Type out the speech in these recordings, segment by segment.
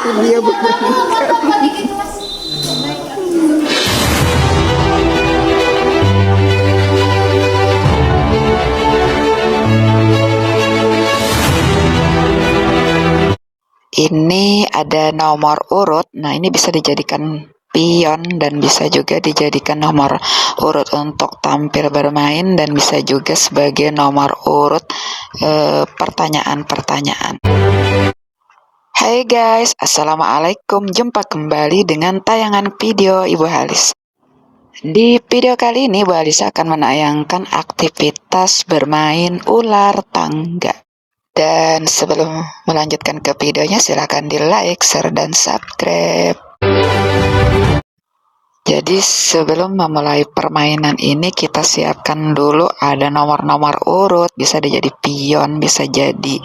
Dia berangkat. Ini ada nomor urut. Nah, ini bisa dijadikan pion dan bisa juga dijadikan nomor urut untuk tampil bermain dan bisa juga sebagai nomor urut pertanyaan-pertanyaan. Hai guys, assalamualaikum. Jumpa kembali dengan tayangan video Ibu Halis. Di video kali ini Bu Halis akan menayangkan aktivitas bermain ular tangga. Dan sebelum melanjutkan ke videonya, silakan di like, share, dan subscribe. Jadi sebelum memulai permainan ini, kita siapkan dulu ada nomor-nomor urut. Bisa jadi pion, bisa jadi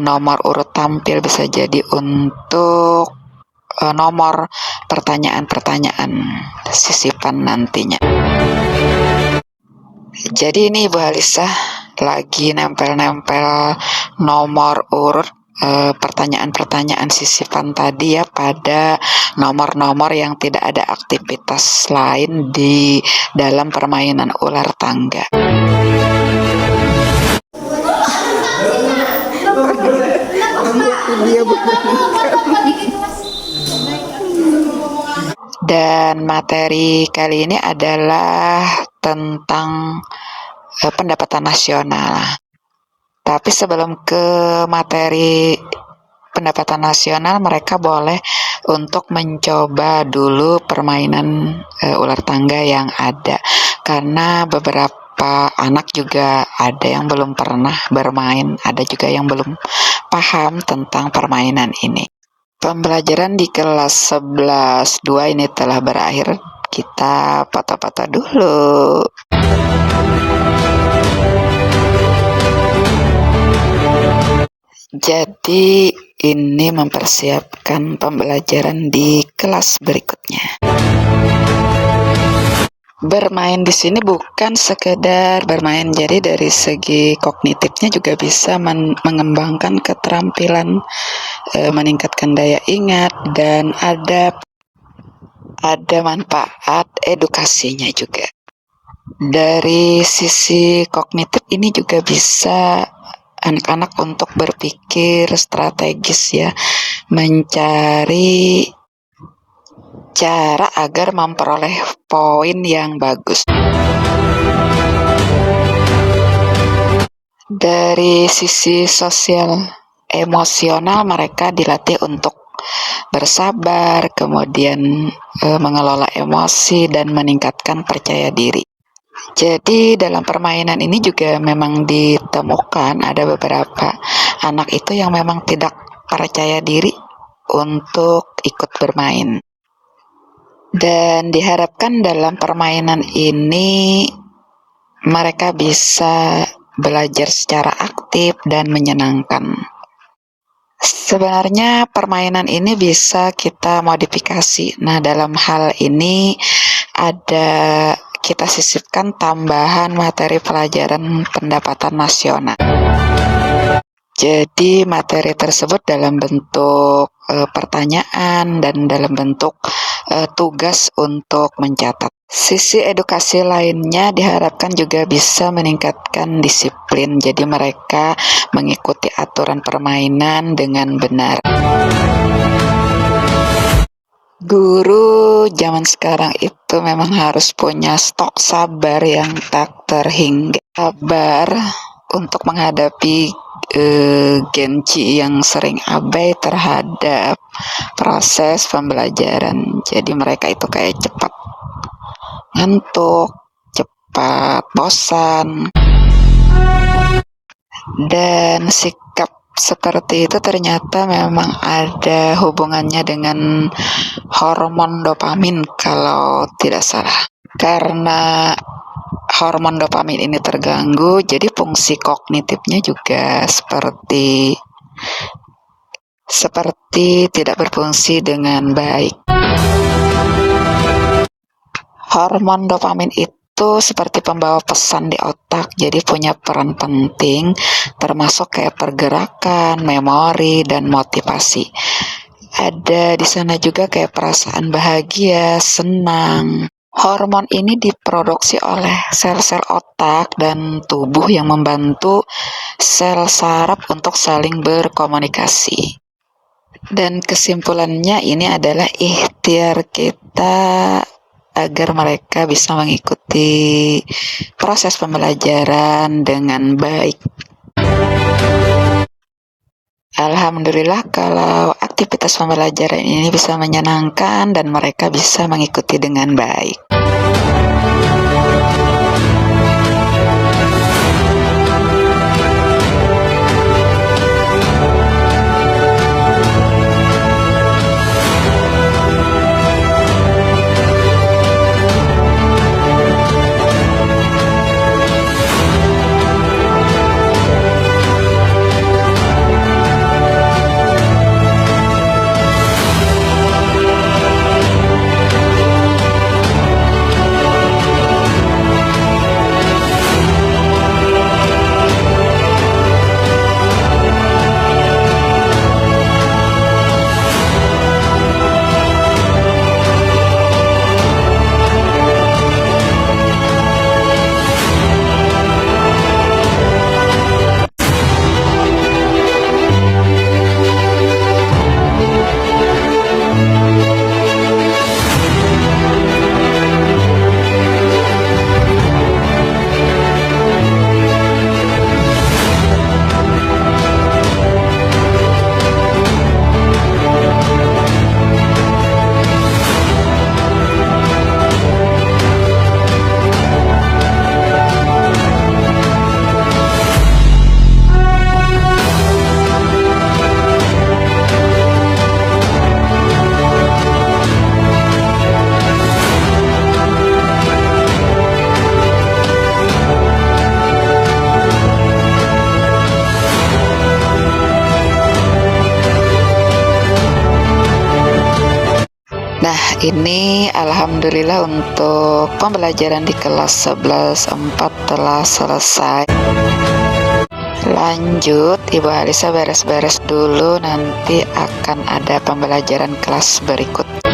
nomor urut tampil, bisa jadi untuk nomor pertanyaan-pertanyaan sisipan nantinya. Jadi ini Ibu Halisa lagi nempel-nempel nomor urut pertanyaan-pertanyaan sisipan tadi ya pada nomor-nomor yang tidak ada aktivitas lain di dalam permainan ular tangga. Dan materi kali ini adalah tentang pendapatan nasional. Tapi sebelum ke materi pendapatan nasional, mereka boleh untuk mencoba dulu permainan ular tangga yang ada. Karena beberapa anak juga ada yang belum pernah bermain, ada juga yang belum paham tentang permainan ini. Pembelajaran di kelas 11-2 ini telah berakhir. Kita foto-foto dulu. Jadi ini mempersiapkan pembelajaran di kelas berikutnya. Bermain di sini bukan sekedar bermain, jadi dari segi kognitifnya juga bisa mengembangkan keterampilan, meningkatkan daya ingat, dan ada manfaat edukasinya juga. Dari sisi kognitif ini juga bisa anak-anak untuk berpikir strategis ya, mencari cara agar memperoleh poin yang bagus. Dari sisi sosial emosional, mereka dilatih untuk bersabar, kemudian mengelola emosi dan meningkatkan percaya diri. Jadi dalam permainan ini juga memang ditemukan ada beberapa anak itu yang memang tidak percaya diri untuk ikut bermain. Dan diharapkan dalam permainan ini mereka bisa belajar secara aktif dan menyenangkan. Sebenarnya permainan ini bisa kita modifikasi. Nah, dalam hal ini kita sisipkan tambahan materi pelajaran pendapatan nasional. Jadi materi tersebut dalam bentuk pertanyaan dan dalam bentuk tugas untuk mencatat. Sisi edukasi lainnya diharapkan juga bisa meningkatkan disiplin. Jadi mereka mengikuti aturan permainan dengan benar. Guru zaman sekarang itu memang harus punya stok sabar yang tak terhingga. Sabar untuk menghadapi Genci yang sering abai terhadap proses pembelajaran. Jadi mereka itu kayak cepat ngantuk, cepat bosan. Dan sikap seperti itu ternyata memang ada hubungannya dengan hormon dopamin kalau tidak salah. Karena hormon dopamin ini terganggu, jadi fungsi kognitifnya juga seperti tidak berfungsi dengan baik. Hormon dopamin itu seperti pembawa pesan di otak, jadi punya peran penting termasuk kayak pergerakan, memori, dan motivasi. Ada di sana juga kayak perasaan bahagia, senang. Hormon ini diproduksi oleh sel-sel otak dan tubuh yang membantu sel saraf untuk saling berkomunikasi. Dan kesimpulannya ini adalah ikhtiar kita agar mereka bisa mengikuti proses pembelajaran dengan baik. Alhamdulillah kalau aktivitas pembelajaran ini bisa menyenangkan dan mereka bisa mengikuti dengan baik. Nah, ini alhamdulillah untuk pembelajaran di kelas 11.4 telah selesai. Lanjut, Ibu Alisa beres-beres dulu, nanti akan ada pembelajaran kelas berikut.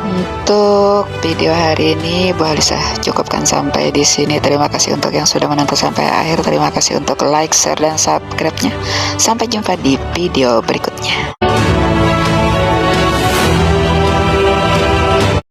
Untuk video hari ini, Bu Alisa cukupkan sampai di sini. Terima kasih untuk yang sudah menonton sampai akhir. Terima kasih untuk like, share, dan subscribe-nya. Sampai jumpa di video berikutnya.